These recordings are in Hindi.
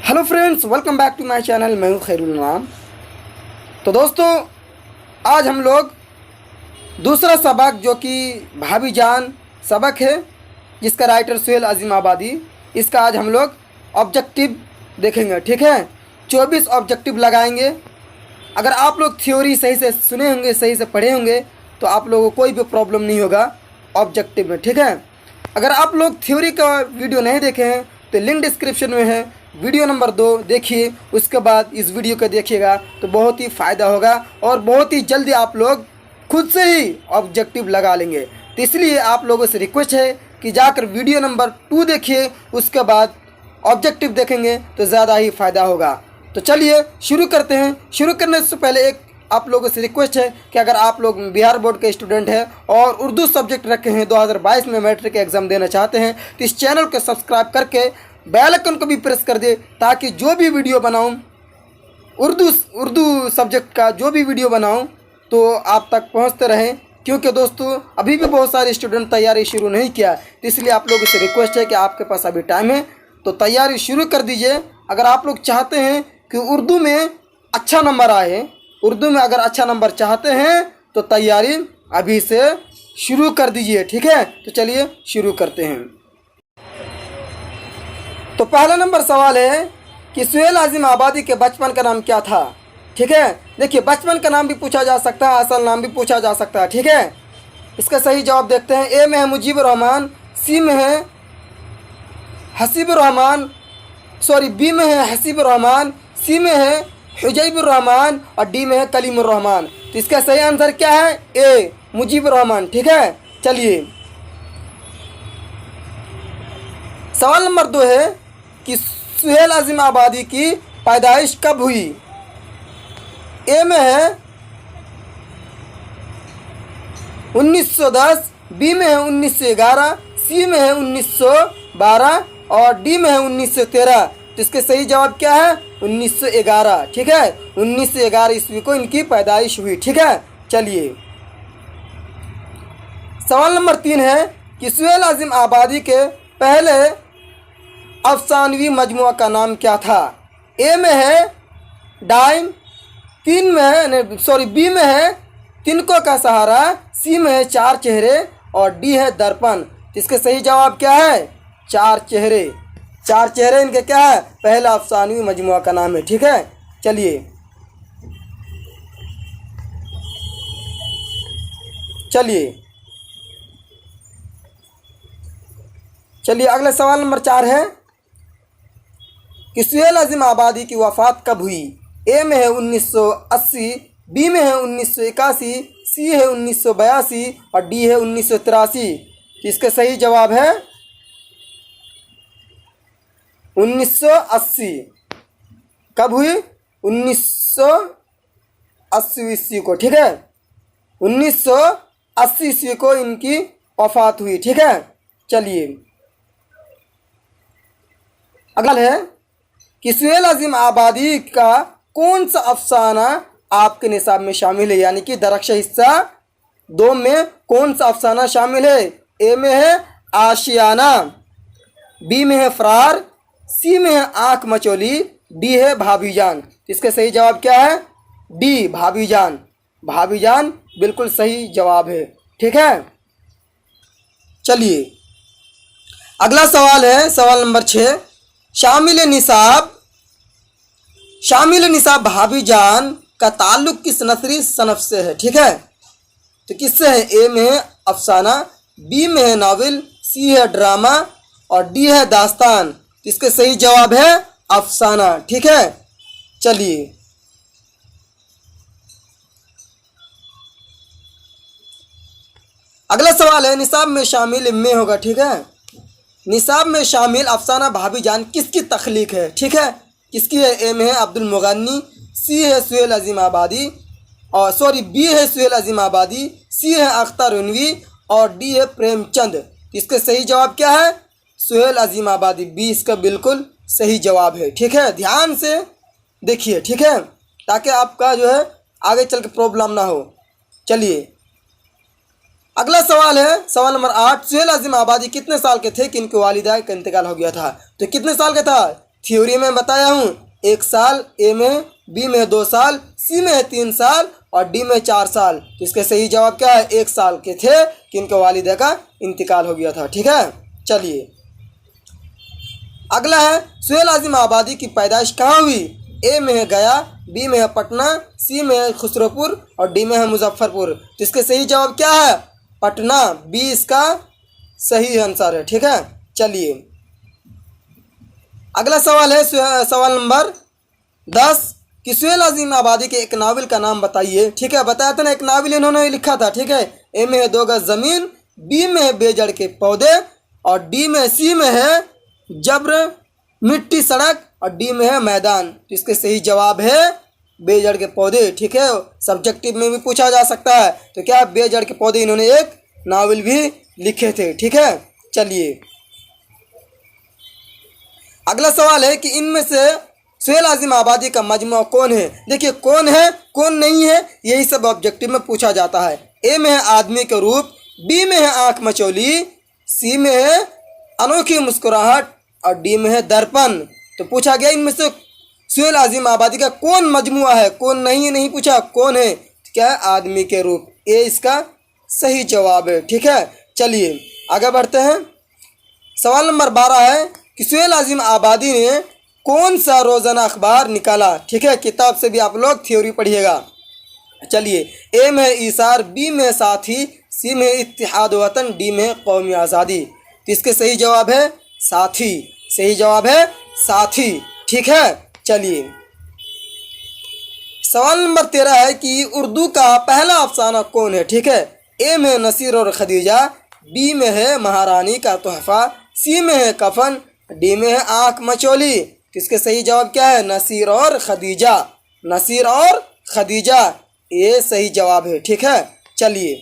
Hello friends, welcome back to my channel. मैं हूं खैरुल नाम। तो दोस्तों, आज हम लोग दूसरा सबक जो कि भाभी जान सबक है, जिसका राइटर सुहेल अजीम आबादी, इसका आज हम लोग ऑब्जेक्टिव देखेंगे। ठीक है, 24 ऑब्जेक्टिव लगाएंगे। अगर आप लोग थ्योरी सही से सुने होंगे, सही से पढ़े होंगे, तो आप लोगों को कोई भी प्रॉब्लम नहीं होगा ऑब्जेक्टिव में। ठीक है, अगर आप लोग थ्योरी का वीडियो नहीं देखे हैं तो लिंक डिस्क्रिप्शन में है, वीडियो नंबर 2 देखिए, उसके बाद इस वीडियो को देखिएगा तो बहुत ही फ़ायदा होगा और बहुत ही जल्दी आप लोग खुद से ही ऑब्जेक्टिव लगा लेंगे। तो इसलिए आप लोगों से रिक्वेस्ट है कि जाकर वीडियो नंबर 2 देखिए, उसके बाद ऑब्जेक्टिव देखेंगे तो ज़्यादा ही फ़ायदा होगा। तो चलिए शुरू करते हैं। शुरू करने से पहले एक आप लोगों से रिक्वेस्ट है कि अगर आप लोग बिहार बोर्ड के स्टूडेंट हैं और उर्दू सब्जेक्ट रखे हैं, 2022 में मैट्रिक एग्ज़ाम देना चाहते हैं, तो इस चैनल को सब्सक्राइब करके बेल आइकन को भी प्रेस कर दे, ताकि जो भी वीडियो बनाऊं उर्दू सब्जेक्ट का जो भी वीडियो बनाऊं तो आप तक पहुंचते रहें। क्योंकि दोस्तों, अभी भी बहुत सारे स्टूडेंट तैयारी शुरू नहीं किया, तो इसलिए आप लोगों से रिक्वेस्ट है कि आपके पास अभी टाइम है तो तैयारी शुरू कर दीजिए। अगर आप लोग चाहते हैं कि उर्दू में अच्छा नंबर आए, उर्दू में अगर अच्छा नंबर चाहते हैं तो तैयारी अभी से शुरू कर दीजिए। ठीक है, तो चलिए शुरू करते हैं। तो पहला नंबर सवाल है कि सुहेल अजीम आबादी के बचपन का नाम क्या था। ठीक है, देखिए, बचपन का नाम भी पूछा जा सकता है, असल नाम भी पूछा जा सकता है। ठीक है, इसका सही जवाब देखते हैं। ए में है मुजीबुर रहमान, सी में है हसीबुर रहमान, सॉरी बी में है हसीबुर रहमान, सी में है हुजैबुर रहमान और डी में है कलीमुर रहमान। तो इसका सही आंसर क्या है? ए मुजीबुर रहमान। ठीक है, चलिए सवाल नंबर 2 है कि सुहेल अजीम आबादी की पैदाइश कब हुई। ए में है 1910, बी में है 1911, सी में है 1912 और डी में है 1913। तो इसके सही जवाब क्या है? 1911। ठीक है, 1911 ईस्वी को इनकी पैदाइश हुई। ठीक है, चलिए सवाल नंबर 3 है कि सुहेल अजीम आबादी के पहले अफसानवी मजमुआ का नाम क्या था। ए में है डाइन, बी में है तिनकों का सहारा, सी में है चार चेहरे और डी है दर्पण। इसके सही जवाब क्या है? चार चेहरे। चार चेहरे इनके क्या है? पहला अफसानवी मजमुआ का नाम है। ठीक है, चलिए अगला सवाल नंबर 4 है कि सुहेल अजीम आबादी की वफ़ात कब हुई। ए में है 1980, बी में है 1981, सी है 1982 और डी है 1983। इसका सही जवाब है 1980। कब हुई? 1980 ईस्वी को। ठीक है, 1980 ईस्वी को इनकी वफ़ात हुई। ठीक है, चलिए अगला है कि सुहेल अजीम आबादी का कौन सा अफसाना आपके निसाब में शामिल है, यानी कि दरख्श हिस्सा 2 में कौन सा अफसाना शामिल है। ए में है आशियाना, बी में है फरार, सी में है आँख मचोली, डी है भाभी जान। इसका सही जवाब क्या है? डी भाभी जान। भाभी जान बिल्कुल सही जवाब है। ठीक है, चलिए अगला सवाल है सवाल नंबर 6। शामिल निसाब भाभी जान का ताल्लुक किस नसरी सनफ से है। ठीक है, तो किससे है? ए में है अफसाना, बी में है नावल, सी है ड्रामा और डी है दास्तान। इसके सही जवाब है अफसाना। ठीक है, चलिए अगला सवाल है निसाब में शामिल में होगा। ठीक है, निसाब में शामिल अफसाना भाभी जान किसकी तख्लीक है। ठीक है, किसकी है? ए में है अब्दुल मुगन्नी, सी है सुहेल अजीम आबादी और बी है सुहेल अजीम आबादी, सी है अख्तर उनवी और डी है प्रेमचंद। इसका सही जवाब क्या है? सुहेल अजीम आबादी। बी इसका बिल्कुल सही जवाब है। ठीक है, ध्यान से देखिए। ठीक है, ताकि आपका जो है आगे चल के प्रॉब्लम ना हो। चलिए अगला सवाल है सवाल नंबर 8। सुहेल अजीम आबादी कितने साल के थे कि इनके वालिदा का इंतकाल हो गया था। तो कितने साल का था? थ्योरी में बताया हूँ 1 साल, ए में, बी में 2 साल, सी में 3 साल और डी में 4 साल। तो इसका सही जवाब क्या है? 1 साल के थे कि इनके वालिदा का इंतकाल हो गया था। ठीक है, चलिए अगला है सुहेल आज़िम आबादी की पैदाइश कहाँ हुई? ए में है गया, बी में है पटना, सी में है खुसरोपुर और डी में है मुजफ्फरपुर। तो इसके सही जवाब क्या है? पटना, बी इसका सही आंसर है। ठीक है, चलिए अगला सवाल है सवाल नंबर 10 कि सुहेल आज़िम आबादी के एक नावल का नाम बताइए। ठीक है, बताया था ना, एक नावल इन्होंने लिखा था। ठीक है, ए में है 2 गज ज़मीन, बी में है बेजड़ के पौधे और सी में है जब्र मिट्टी सड़क और डी में है मैदान। तो इसके सही जवाब है बेजड़ के पौधे। ठीक है, सब्जेक्टिव में भी पूछा जा सकता है। तो क्या बेजड़ के पौधे इन्होंने एक नावल भी लिखे थे। ठीक है, चलिए अगला सवाल है कि इनमें से सुहेल आज़िम आबादी का मजमू कौन है? देखिए कौन है कौन नहीं है यही सब ऑब्जेक्टिव में पूछा जाता है। ए में है आदमी के रूप, बी में है आँख मचौली, सी में है अनोखी मुस्कुराहट और डी में है दर्पण। तो पूछा गया इनमें से सुहेल आज़िम आबादी का कौन मजमुआ है, कौन नहीं है, नहीं पूछा कौन है। तो क्या है? आदमी के रूप, ए इसका सही जवाब है। ठीक है, चलिए आगे बढ़ते हैं। सवाल नंबर 12 है कि सुहेल आज़िम आबादी ने कौन सा रोज़ाना अखबार निकाला? ठीक है, किताब से भी आप लोग थ्योरी पढ़िएगा। चलिए ए में है ईसार, बी में साथी, सी में इत्तेहाद वतन, डी में कौमी आज़ादी। तो इसके सही जवाब है साथी, सही जवाब है साथी। ठीक है, चलिए सवाल नंबर 13 है कि उर्दू का पहला अफसाना कौन है? ठीक है, ए में नसीर और खदीजा, बी में है महारानी का तोहफा, सी में है कफन, डी में है आँख मचौली। तो इसके सही जवाब क्या है? नसीर और खदीजा, नसीर और खदीजा, ये सही जवाब है। ठीक है, चलिए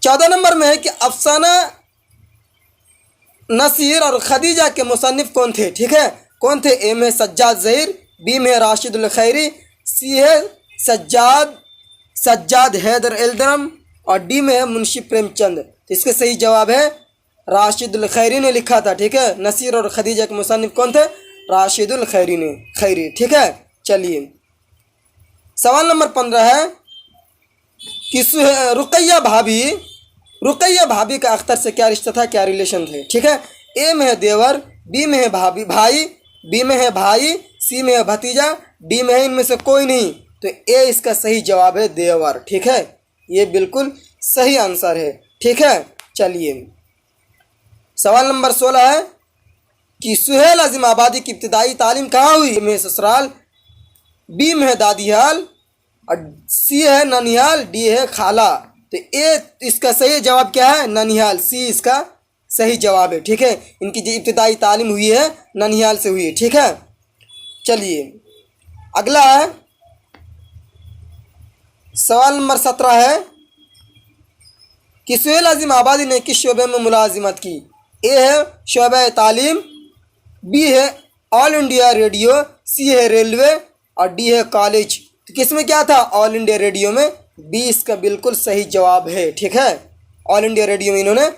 14 नंबर में है कि अफसाना नसीर और खदीजा के मुसन्निफ कौन थे? ठीक है, कौन थे? ए में सज्जाद ज़हीर, बी में राशिदुल खैरी, सी है सज्जाद हैदर एल्दरम और डी में है मुंशी प्रेमचंद। तो इसके सही जवाब है राशिदुल खैरी ने लिखा था। ठीक है, नसीर और खदीजा के मुसन्निफ कौन थे? राशिदुल खैरी। ठीक है, चलिए सवाल नंबर 15 है कि रुकैया भाभी का अख्तर से क्या रिश्ता था, क्या रिलेशन थे? ठीक है, ए में है देवर, बी में है भाई, बी में है भाई, सी में है भतीजा, डी में है इनमें से कोई नहीं। तो ए इसका सही जवाब है देवर। ठीक है, ये बिल्कुल सही आंसर है। ठीक है, चलिए सवाल नंबर 16 है कि सुहेल आज़िम आबादी की इब्तिदाई तालीम कहाँ हुई? ए में ससुराल, बी में है दादीहाल और सी है ननिहाल, डी है खाला। तो ए इसका सही जवाब क्या है? ननिहाल, सी इसका सही जवाब है। ठीक है, इनकी जो इब्तिदाई तालीम हुई है ननिहाल से हुई है। ठीक है, चलिए अगला है सवाल नंबर 17 है कि सुहेल आज़िम आबादी ने किस शोबे में मुलाजिमत की? ए है शोबे तालीम, बी है ऑल इंडिया रेडियो, सी है रेलवे और डी है कॉलेज। तो किस में क्या था? ऑल इंडिया रेडियो में, बी इसका बिल्कुल सही जवाब है। ठीक है, ऑल इंडिया रेडियो में इन्होंने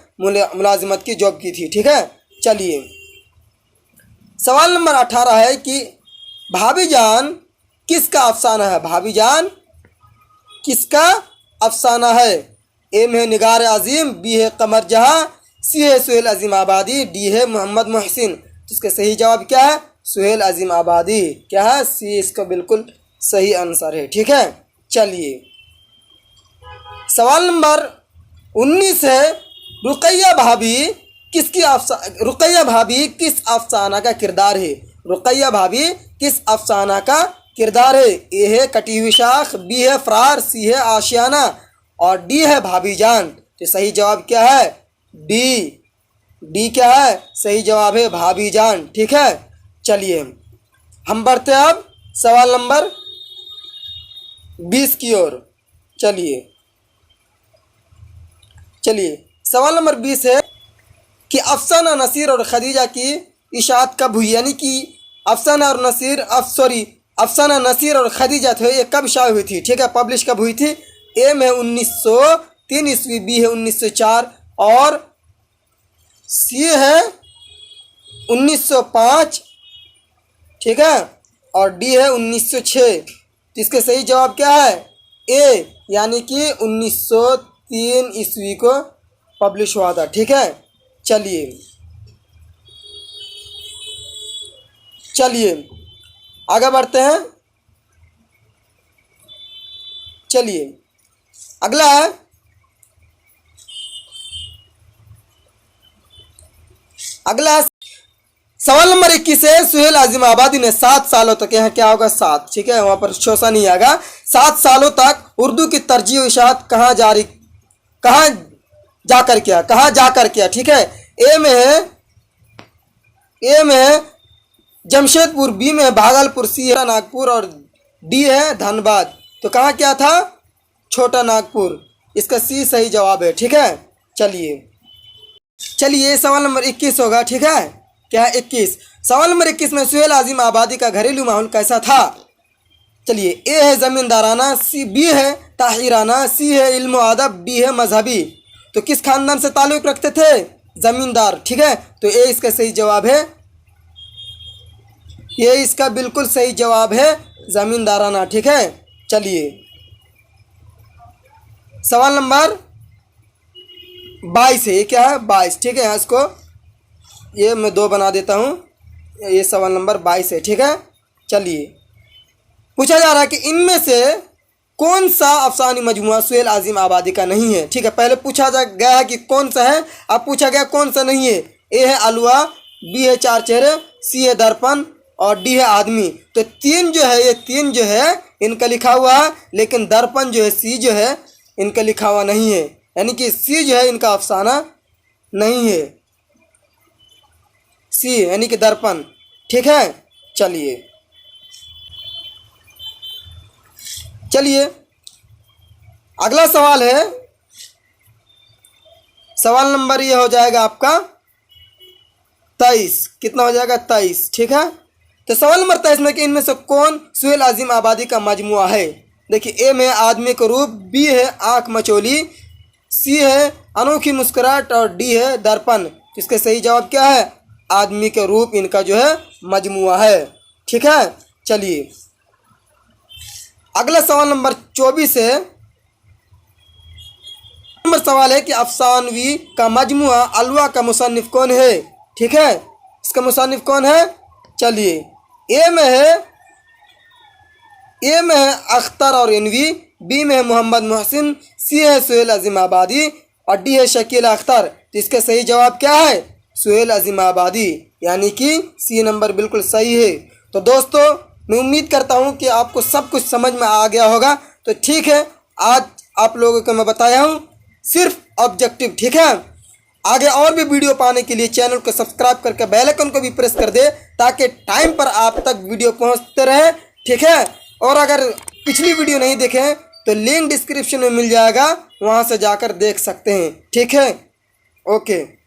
मुलाजिमत की जॉब की थी। ठीक है, चलिए सवाल नंबर 18 है कि भाभी जान किसका अफसाना है? भाभी जान किसका अफसाना है? ए में है निगार अजीम, बी है कमर जहाँ, सी है सुहेल आज़िम आबादी, डी है मोहम्मद मोहसिन। तो इसका सही जवाब क्या है? सुहेल आज़िम आबादी। क्या है? सी इसका बिल्कुल सही आंसर है। ठीक है, चलिए सवाल नंबर 19 है रुकैया भाभी किस अफसाना का किरदार है? रुकैया भाभी किस अफसाना का किरदार है? ए है कटी हुई शाख, बी है फरार, सी है आशियाना और डी है भाभी जान। तो सही जवाब क्या है? डी क्या है? सही जवाब है भाभी जान। ठीक है, चलिए हम बढ़ते हैं अब सवाल नंबर 20 की ओर। चलिए सवाल नंबर 20 है कि अफसाना नसीर और खदीजा की इशाअत कब हुई? यानी कि अफसाना नसीर और खदीजा थे ये कब शाये हुई थी? ठीक है, पब्लिश कब हुई थी? ए में 1903 ईस्वी, बी है 1904 और सी है 1905, ठीक है, और डी है 1906। तो इसके सही जवाब क्या है? ए, यानी कि 1903 ईस्वी को पब्लिश हुआ था, ठीक है। चलिए आगे बढ़ते हैं। चलिए अगला है सवाल नंबर 21 है, सुहेल आजिम आबादी ने 7 सालों तक, यहाँ क्या होगा 7, ठीक है, वहां पर शोषा नहीं आएगा। 7 सालों तक उर्दू की तरजीह इशाअत कहाँ जाकर किया, ठीक है। ए में है जमशेदपुर, बी में है भागलपुर, सी है नागपुर और डी है धनबाद। तो कहाँ क्या था? छोटा नागपुर। इसका सी सही जवाब है, ठीक है। चलिए सवाल नंबर 21 होगा, ठीक है। क्या है 21? सवाल नंबर 21 में सुहेल आजिम आबादी का घरेलू माहौल कैसा था? चलिए, ए है ज़मींदाराना, बी है ताहिराना, सी है इल्म अदब, डी है मजहबी। तो किस खानदान से ताल्लुक़ रखते थे? ज़मींदार, ठीक है। तो ए इसका सही जवाब है, ये इसका बिल्कुल सही जवाब है, ज़मींदाराना, ठीक है। चलिए सवाल नंबर 22 है, ये क्या है 22, ठीक है। यहाँ इसको ये मैं 2 बना देता हूँ, ये सवाल नंबर 22 है, ठीक है। चलिए पूछा जा रहा है कि इनमें से कौन सा अफसानी मजमुआ सुहेल आजिम आबादी का नहीं है, ठीक है। पहले पूछा जा गया है कि कौन सा है, अब पूछा गया कौन सा नहीं है। ए है अलवा, बी है चार चेहरे, सी है दर्पण और डी है आदमी। तो 3 जो है, ये 3 जो है इनका लिखा हुआ है, लेकिन दर्पण जो है, सी जो है इनका लिखा हुआ नहीं है, यानी कि सी जो है इनका अफसाना नहीं है, सी यानी कि दर्पण, ठीक है। चलिए अगला सवाल है, सवाल नंबर ये हो जाएगा आपका 23। कितना हो जाएगा? 23, ठीक है। तो सवाल नंबर 23 में कि इनमें से कौन सुहेल आजिम आबादी का मजमुआ है? देखिए, ए में आदमी का रूप, बी है आँख मचोली, सी है अनोखी मुस्कुराहट और डी है दर्पण। इसके सही जवाब क्या है? आदमी के रूप इनका जो है मजमुआ है, ठीक है। चलिए अगला सवाल नंबर 24 है। नंबर सवाल है कि अफसानवी का मजमुआ अलवा का मुसन्निफ कौन है, ठीक है। इसका मुसन्निफ कौन है? चलिए, ए में है अख्तर और इनवी, बी में है मोहम्मद मोहसिन, सी है सुहेल आजिम आबादी और डी है शकील अख्तर। तो इसका सही जवाब क्या है? सुहेल आजिम आबादी, यानी कि सी नंबर बिल्कुल सही है। तो दोस्तों मैं उम्मीद करता हूँ कि आपको सब कुछ समझ में आ गया होगा। तो ठीक है, आज आप लोगों को मैं बताया हूँ सिर्फ ऑब्जेक्टिव, ठीक है। आगे और भी वीडियो पाने के लिए चैनल को सब्सक्राइब करके बेल आइकन को भी प्रेस कर दे, ताकि टाइम पर आप तक वीडियो पहुँचते रहे, ठीक है। और अगर पिछली वीडियो नहीं देखें तो लिंक डिस्क्रिप्शन में मिल जाएगा, वहाँ से जाकर देख सकते हैं, ठीक है। ओके।